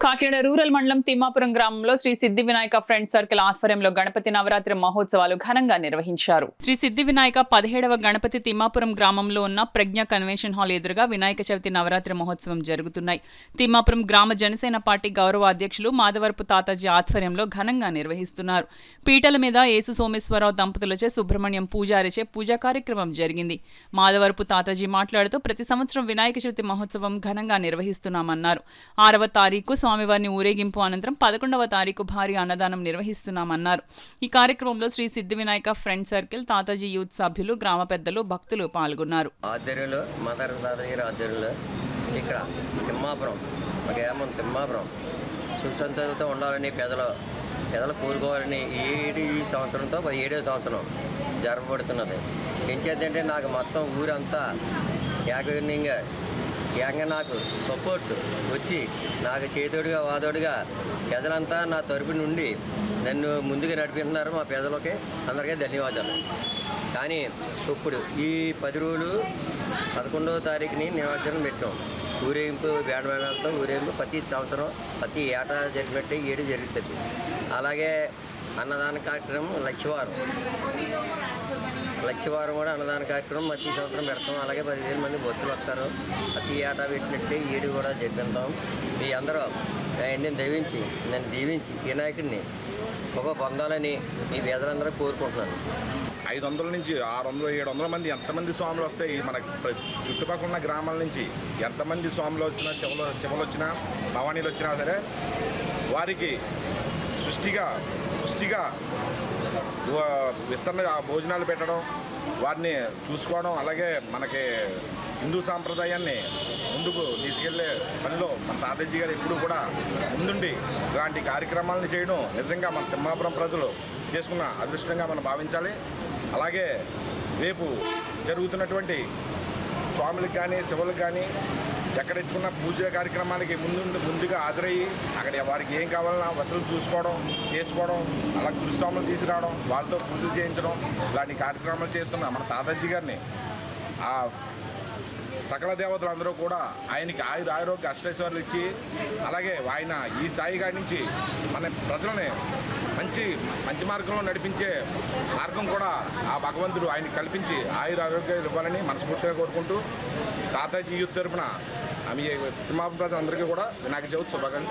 Kakinada rural మండలం తిమ్మాపురం గ్రామంలో శ్రీ సిద్ధి Vinayaka friends circle ఆధ్వర్యంలో గణపతి నవరాత్రి మహోత్సవాలు ఘనంగా నిర్వహించారు. శ్రీ సిద్ధి వినాయక 17వ గణపతి తిమ్మాపురం గ్రామంలో ఉన్న ప్రజ్ఞ కన్వెన్షన్ హాల్ ఎదురుగా వినాయక చవితి నవరాత్రి మహోత్సవం జరుగుతున్నాయి. తిమ్మాపురం గ్రామ జనసేన పార్టీ గౌరవ అధ్యక్షులు మాధవరపు తాతాజీ ఆధ్వర్యంలో ఘనంగా నిర్వహిస్తున్నారు. పీటల మీద యేసు సోమేశ్వరరావు దంపతులచే సుబ్రహ్మణ్యం పూజారిచే పూజా కార్యక్రమం జరిగింది. మాధవరపు తాతాజీ మాట్లాడుతూ ప్రతి సంవత్సరం వినాయక చవితి మహోత్సవం ఘనంగా నిర్వహిస్తున్నామన్నారు. 6వ తారీఖు స్వామివారిని ఊరేగింపు అనంతరం 11వ తారీఖు భారీ అన్నదానం నిర్వహిస్తున్నామన్నారు. ఈ కార్యక్రమంలో శ్రీ సిద్ధి Vinayaka friend circle Tataji youth సభ్యులు గ్రామ పెద్దలు భక్తులు పాల్గొన్నారు. ఇక్కడ తిమ్మాపురం సుసంతతో ఉండాలని పెదలు కోరుకోవాలని ఈ సంవత్సరంతో 17వ సంవత్సరం జరపబడుతున్నది. ఎంచేదంటే నాకు మొత్తం ఊరంతా ఏకంగా నాకు సపోర్ట్ వచ్చి నాకు చేతోడుగా వాదోడుగా పెదలంతా నా తరపు నుండి నన్ను ముందుగా నడిపిస్తున్నారు. మా పెదలకి అందరికీ ధన్యవాదాలు. కానీ ఇప్పుడు ఈ 10 రోజులు 11వ తారీఖుని నిమజ్జనం పెట్టాం. ఊరేగింపు బ్యాండ్ ఊరేగింపు ప్రతి సంవత్సరం ప్రతి ఏటా జరిగినట్టే ఏడు జరుగుతుంది. అలాగే అన్నదాన కార్యక్రమం లక్షవారం కూడా అన్నదాన కార్యక్రమం ప్రతి సంవత్సరం పెడతాం. అలాగే 10,000 మంది భక్తులు వస్తారు. ప్రతి ఏటా పెట్టినట్టే ఏడు కూడా జరిపిస్తాం. మీ అందరూ నేను దీవించి వినాయకుడిని గొప్ప పొందాలని మీ పేదలందరూ కోరుకుంటున్నాను. 500 నుంచి 600, 700 మంది ఎంతమంది స్వాములు వస్తాయి. మన చుట్టుపక్కల ఉన్న గ్రామాల నుంచి ఎంతమంది స్వాములు వచ్చినా శివలు వచ్చినా భవానీలు వచ్చినా సరే వారికి పుష్టిగా విస్తరణ భోజనాలు పెట్టడం, వారిని చూసుకోవడం, అలాగే మనకి హిందూ సాంప్రదాయాన్ని ముందుకు తీసుకెళ్లే పనిలో మన తాతాజీ గారు ఎప్పుడు కూడా ముందుండి ఇలాంటి కార్యక్రమాలను చేయడం నిజంగా మన తిమ్మాపురం ప్రజలు చేసుకున్న అదృష్టంగా మనం భావించాలి. అలాగే రేపు జరుగుతున్నటువంటి స్వాములకు కానీ శివులకు కానీ ఎక్కడ ఎత్తుకున్న పూజ కార్యక్రమానికి ముందుగా హాజరయ్యి అక్కడ వారికి ఏం కావాలన్నా వసతులు చేసుకోవడం, అలా గురుస్వాములు తీసుకురావడం, వాళ్ళతో పూజలు చేయించడం, ఇలాంటి కార్యక్రమాలు చేస్తున్న మన తాతాజీ గారిని ఆ సకల దేవతలు అందరూ కూడా ఆయనకి ఆరోగ్య అష్టైశ్వర్యాలు ఇచ్చి, అలాగే ఆయన ఈ స్థాయి కాడి నుంచి మన ప్రజలని మంచి మార్గంలో నడిపించే మార్గం కూడా ఆ భగవంతుడు ఆయన కల్పించి ఆరోగ్యాలు ఇవ్వాలని మనస్ఫూర్తిగా కోరుకుంటూ తాతాజీ యూత్ తరపున తిమ్మాపురం ప్రజలందరికీ కూడా వినాయక చవితి శుభాకాంక్షలు.